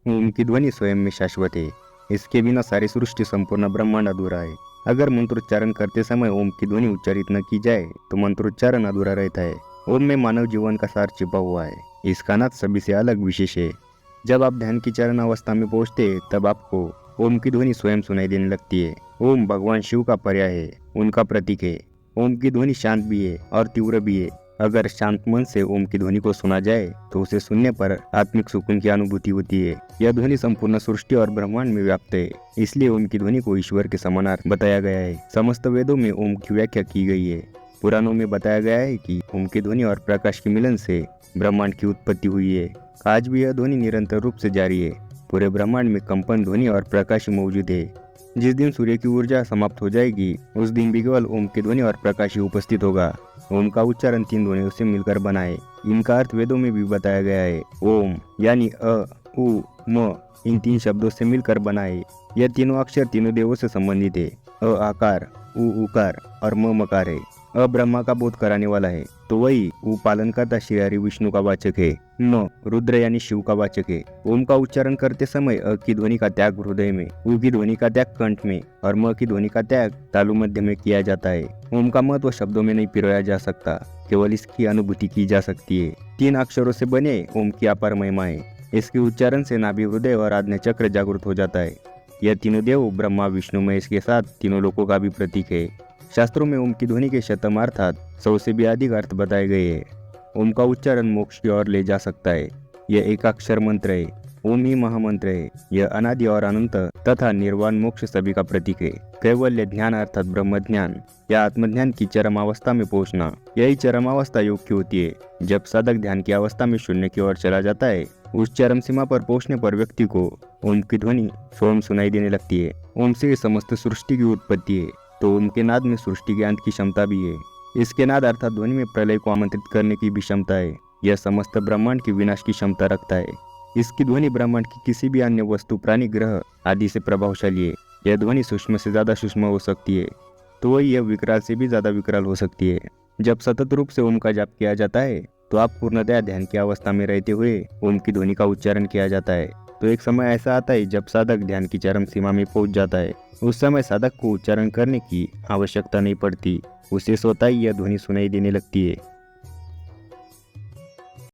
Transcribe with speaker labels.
Speaker 1: ओम की ध्वनि स्वयं में शाश्वत है। इसके बिना सारी सृष्टि संपूर्ण ब्रह्मांड अधूरा है। अगर मंत्रोच्चारण करते समय ओम की ध्वनि उच्चारित न की जाए तो मंत्रोच्चारण अधूरा रहता है। ओम में मानव जीवन का सार छिपा हुआ है। इसका नाद सभी से अलग विशेष है। जब आप ध्यान की चरण अवस्था में पहुंचते हैं तब आपको ओम की ध्वनि स्वयं सुनाई देने लगती है। ओम भगवान शिव का पर्याय है, उनका प्रतीक है। ओम की ध्वनि शांत भी है और तीव्र भी है। अगर शांत मन से ओम की ध्वनि को सुना जाए तो उसे सुनने पर आत्मिक सुकून की अनुभूति होती है। यह ध्वनि संपूर्ण सृष्टि और ब्रह्मांड में व्याप्त है। इसलिए ओम की ध्वनि को ईश्वर के समानार्थक बताया गया है। समस्त वेदों में ओम की व्याख्या की गई है। पुराणों में बताया गया है कि ओम की ध्वनि और प्रकाश के मिलन से ब्रह्मांड की उत्पत्ति हुई है। आज भी यह ध्वनि निरंतर रूप से जारी है। पूरे ब्रह्मांड में कंपन, ध्वनि और प्रकाश मौजूद है। जिस दिन सूर्य की ऊर्जा समाप्त हो जाएगी उस दिन भी केवल ओम की ध्वनि और प्रकाश ही उपस्थित होगा। ओम का उच्चारण 3 ध्वनियों से मिलकर बना है। इनका अर्थ वेदों में भी बताया गया है। ओम यानी अ, उ, म इन 3 शब्दों से मिलकर बना है। यह तीनों अक्षर तीनों देवों से संबंधित है। अ आकार, उ उकार और म मकार है। अ ब्रह्मा का बोध कराने वाला है तो वही उ पालन करता श्री हरि विष्णु का वाचक है। न रुद्र यानी शिव का वाचक है। ओम का उच्चारण करते समय अ की ध्वनि का त्याग हृदय में, उ की ध्वनि का त्याग कंठ में और म की ध्वनि का त्याग तालु मध्य में किया जाता है। ओम का महत्व शब्दों में नहीं पिरोया जा सकता, केवल इसकी अनुभूति की जा सकती है। 3 अक्षरों से बने ओम की अपार महिमा है। इसके उच्चारण से नाभि, हृदय और आज्ञा चक्र जागृत हो जाता है। यह तीनों देव ब्रह्मा, विष्णु, महेश के साथ तीनों लोकों का भी प्रतीक है। शास्त्रों में ओम की ध्वनि के शतम अर्थात 100 से भी अधिक अर्थ बताए गए हैं। ओम का उच्चारण मोक्ष की ओर ले जा सकता है। यह एक अक्षर मंत्र है। ओम ही महामंत्र है। यह अनादि और अनंत तथा निर्वाण मोक्ष सभी का प्रतीक है। कैवल्य ज्ञान अर्थात ब्रह्म ज्ञान या आत्मज्ञान की चरम अवस्था में पहुंचना, यही चरम अवस्था योग की होती है। जब साधक ध्यान की अवस्था में शून्य की ओर चला जाता है, उस चरम सीमा पर पहुंचने पर व्यक्ति को ओम की ध्वनि स्वयं सुनाई देने लगती है। ओम से समस्त सृष्टि की उत्पत्ति है तो ओम के नाद में सृष्टि के अंत की क्षमता भी है। इसके नाद अर्थात ध्वनि में प्रलय को आमंत्रित करने की भी क्षमता है। यह समस्त ब्रह्मांड की विनाश की क्षमता रखता है। इसकी ध्वनि ब्रह्मांड की किसी भी अन्य वस्तु, प्राणी, ग्रह आदि से प्रभावशाली है। यह ध्वनि सूक्ष्म से ज्यादा सूक्ष्म हो सकती है तो वही यह विकराल से भी ज्यादा विकराल हो सकती है। जब सतत रूप से ओम का जाप किया जाता है तो आप पूर्णतया ध्यान की अवस्था में रहते हुए ओम की ध्वनि का उच्चारण किया जाता है। तो एक समय ऐसा आता है जब साधक ध्यान की चरम सीमा में पहुंच जाता है। उस समय साधक को उच्चारण करने की आवश्यकता नहीं पड़ती, उसे स्वतः ही यह ध्वनि सुनाई देने लगती है।